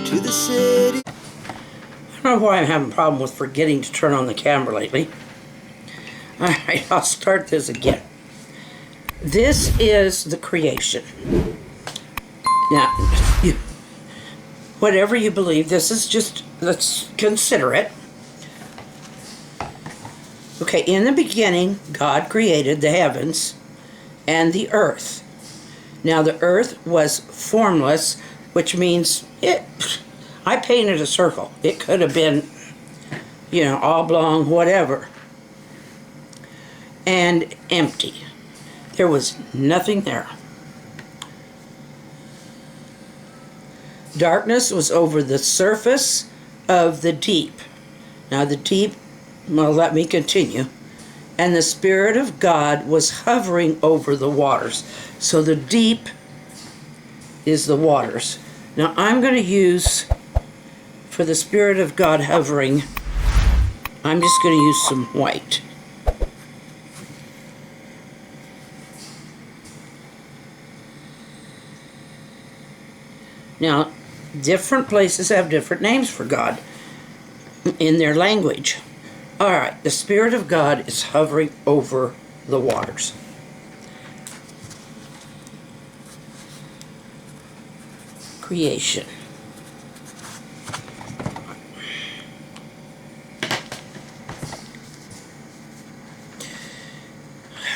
to the city. I don't know why I'm having a problem with forgetting to turn on the camera lately. Alright, I'll start this again. This is the creation. Now, whatever you believe, this is just, let's consider it. Okay, in the beginning, God created the heavens and the earth. Now, the earth was formless, which means I painted a circle. It could have been, you know, oblong, whatever. And empty. There was nothing there. Darkness was over the surface of the deep. Now the deep, well, let me continue. And the Spirit of God was hovering over the waters. So the deep is the waters. Now I'm going to use, for the Spirit of God hovering, I'm just going to use some white. Now, different places have different names for God in their language. All right, the Spirit of God is hovering over the waters. Creation.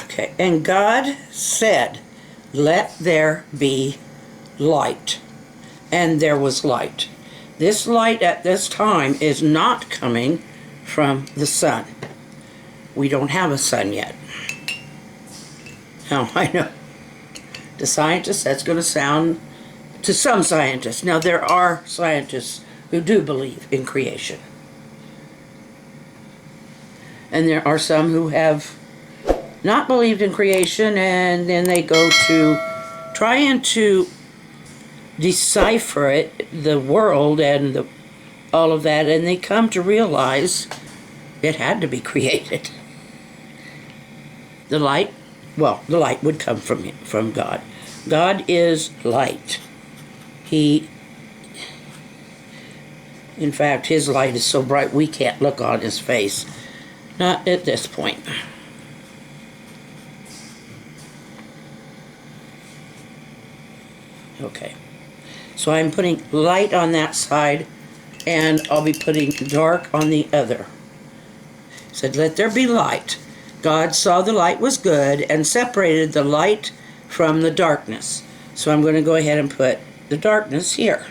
Okay, and God said, "Let there be light." And there was light. This light at this time is not coming from the sun. We don't have a sun yet. Now, I know to scientists that's going to sound, to some scientists. Now, there are scientists who do believe in creation. And there are some who have not believed in creation, and then they go to trying to decipher it, the world and all of that, and they come to realize it had to be created. The light, well, the light would come from God. God is light. In fact, His light is so bright we can't look on His face. Not at this point. Okay. So I'm putting light on that side, and I'll be putting dark on the other. It said, "Let there be light." God saw the light was good and separated the light from the darkness. So I'm going to go ahead and put the darkness here.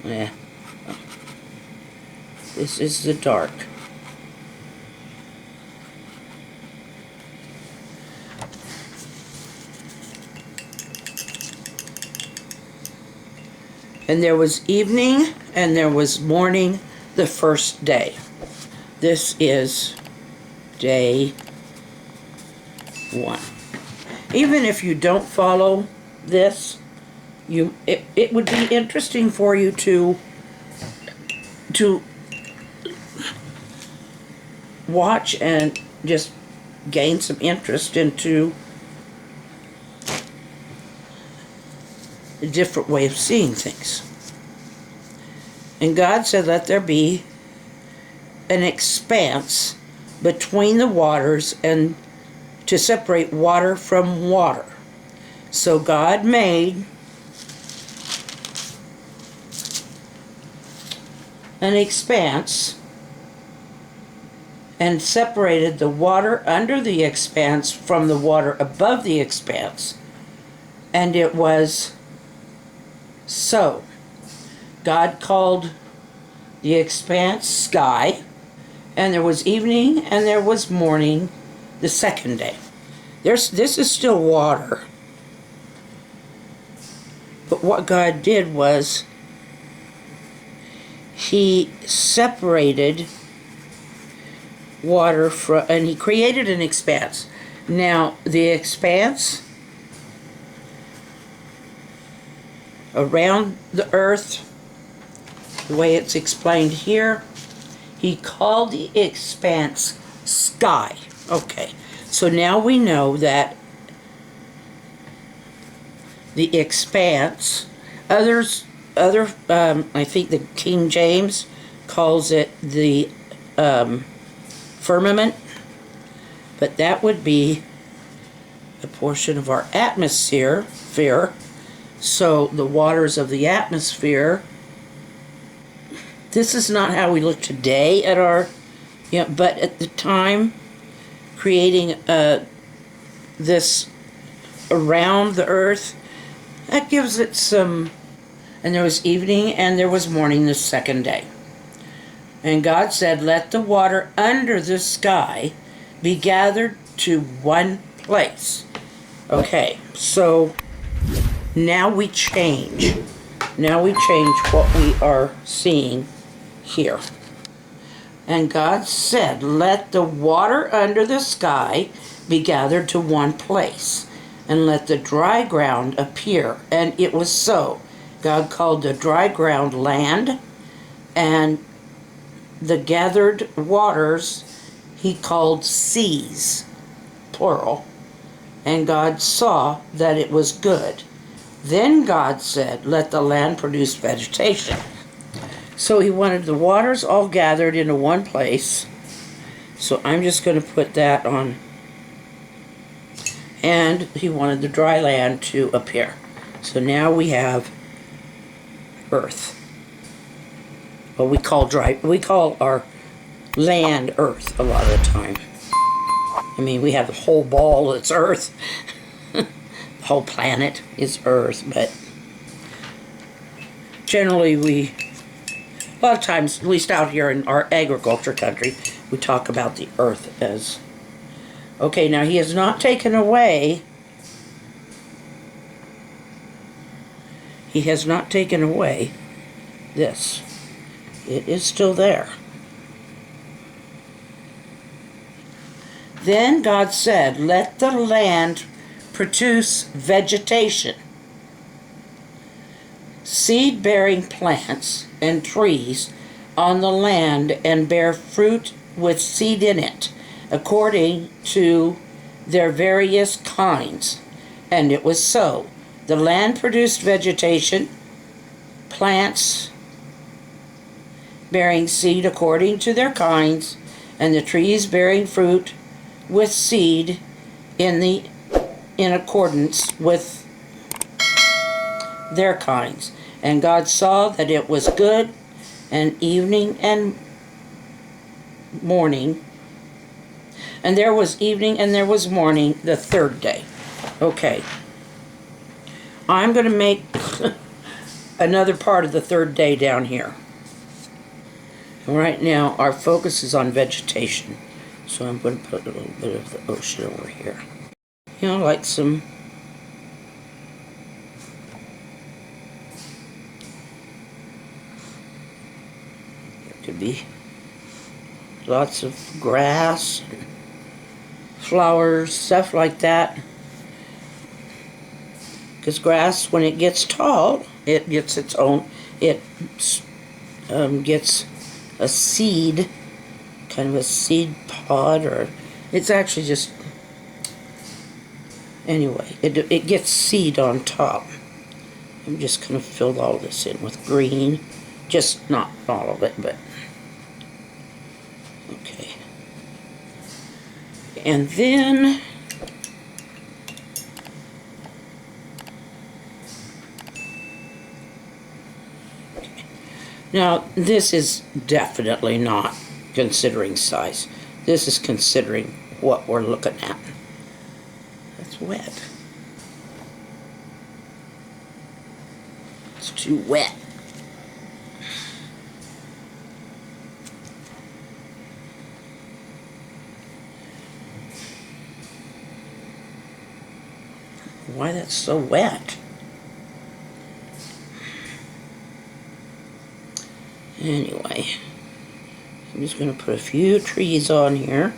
Yeah. This is the dark. And there was evening, and there was morning the first day. This is day 1. Even if you don't follow this, it would be interesting for you to watch and just gain some interest into a different way of seeing things. And God said, "Let there be an expanse between the waters and to separate water from water." So God made an expanse and separated the water under the expanse from the water above the expanse. And it was so. God called the expanse sky, and there was evening and there was morning the second day. This is still water. But what God did was He separated water from, and He created an expanse. Now, the expanse around the earth, the way it's explained here, He called the expanse sky. Okay, so now we know that the expanse. I think the King James calls it the firmament, but that would be a portion of our atmosphere. So the waters of the atmosphere. This is not how we look today at our, but at the time, creating this around the earth, that gives it some. And there was evening and there was morning the second day. And God said, let the water under the sky be gathered to one place. Okay, so now we change. Now we change what we are seeing here. And God said, let the water under the sky be gathered to one place, and let the dry ground appear. And it was so. God called the dry ground land, and the gathered waters he called seas, plural. And God saw that it was good. Then God said, let the land produce vegetation. So he wanted the waters all gathered into one place. So I'm just going to put that on. And he wanted the dry land to appear. So now we have earth. Well, we call our land earth a lot of the time. I mean, we have the whole ball that's earth. The whole planet is earth, but generally a lot of times, at least out here in our agriculture country, we talk about the earth as, okay, now he has not taken away. He has not taken away this. It is still there. Then God said, let the land produce vegetation, seed-bearing plants and trees on the land, and bear fruit with seed in it, according to their various kinds. And it was so. The land produced vegetation, plants bearing seed according to their kinds, and the trees bearing fruit with seed in accordance with their kinds. And God saw that it was good, and evening and morning. And there was evening and there was morning the third day. Okay. I'm going to make another part of the third day down here. And right now our focus is on vegetation. So I'm going to put a little bit of the ocean over here. Like some could be lots of grass, flowers, stuff like that. Because grass, when it gets tall, it gets its own, it gets a seed, kind of a seed pod, or it's actually just, anyway, it gets seed on top. I'm just going to fill all this in with green. Just not all of it, but okay. And then now this is definitely not considering size. This is considering what we're looking at. That's wet. It's too wet. Why that's so wet? Anyway, I'm just going to put a few trees on here.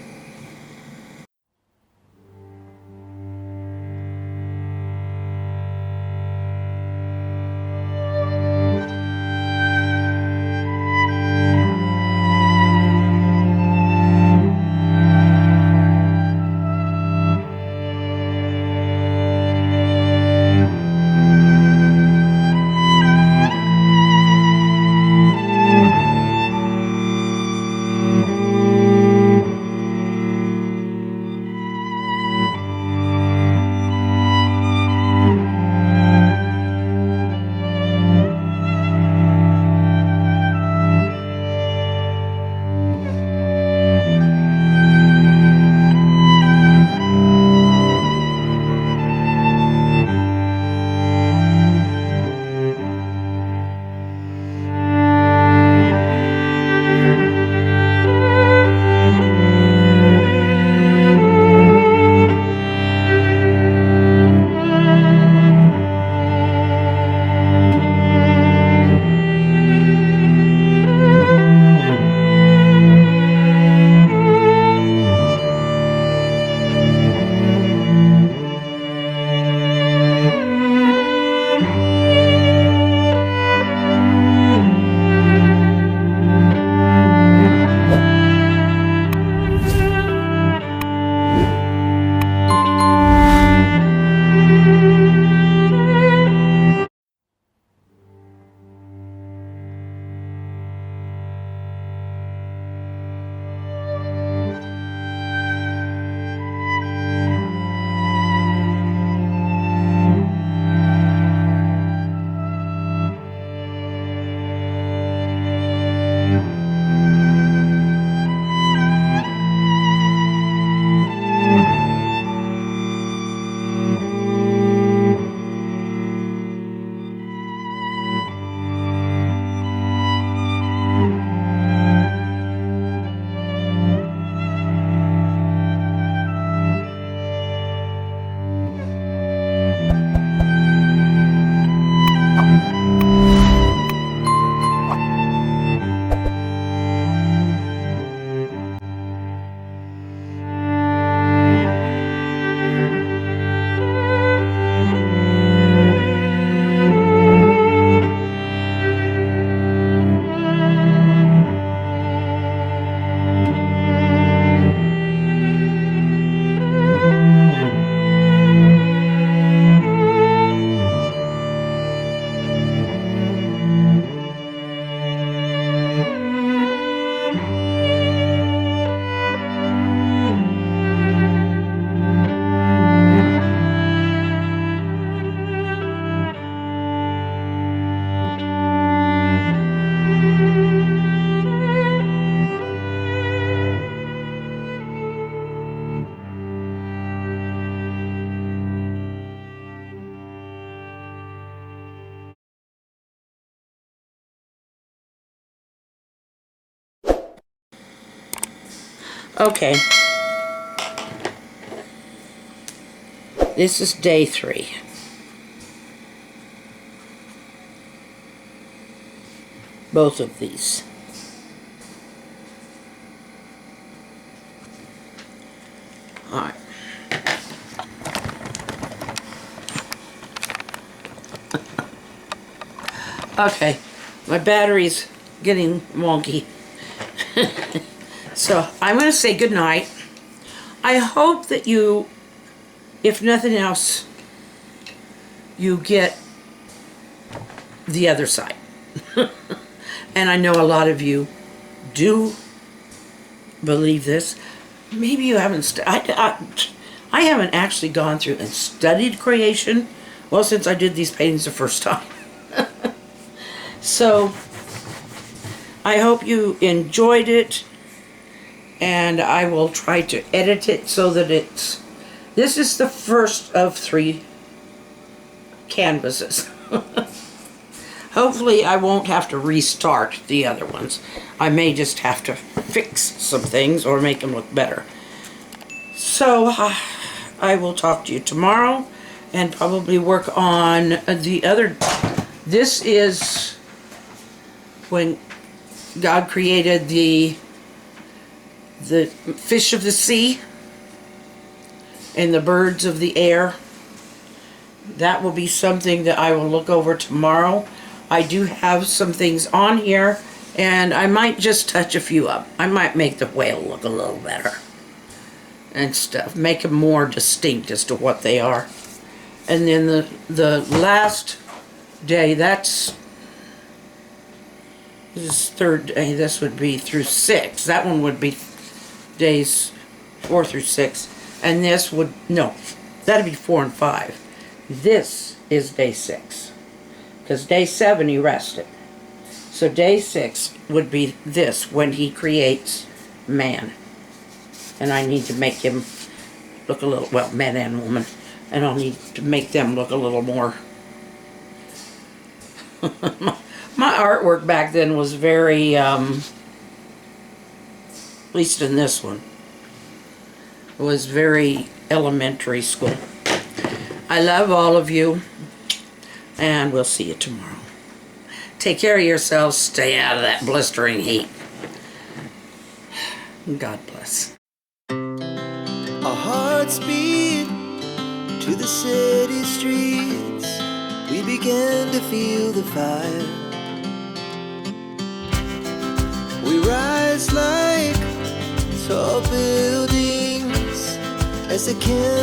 Okay. This is day 3. Both of these. All right. Okay, my battery's getting wonky. So I'm going to say good night. I hope that you, if nothing else, you get the other side. And I know a lot of you do believe this. Maybe you haven't. I haven't actually gone through and studied creation, well, since I did these paintings the first time. So I hope you enjoyed it, and I will try to edit it so that this is the first of 3 canvases. Hopefully I won't have to restart the other ones. I may just have to fix some things or make them look better. So I will talk to you tomorrow and probably work on the other. This is when God created the fish of the sea and the birds of the air. That will be something that I will look over tomorrow. I do have some things on here, and I might just touch a few up. I might make the whale look a little better and stuff. Make them more distinct as to what they are. And then the last day, this is 3rd day. This would be through 6. That one would be days 4 through 6. And this would, no, that'd be 4 and 5. This is day 6. Because day 7 he rested. So day 6 would be this, when he creates man. And I need to make him look a little, well, man and woman. And I'll need to make them look a little more. My artwork back then was very, at least in this one, it was very elementary school. I love all of you, and we'll see you tomorrow. Take care of yourselves. Stay out of that blistering heat. God bless. Our hearts beat to the city streets. We began to feel the fire. We rise like tall buildings as the candle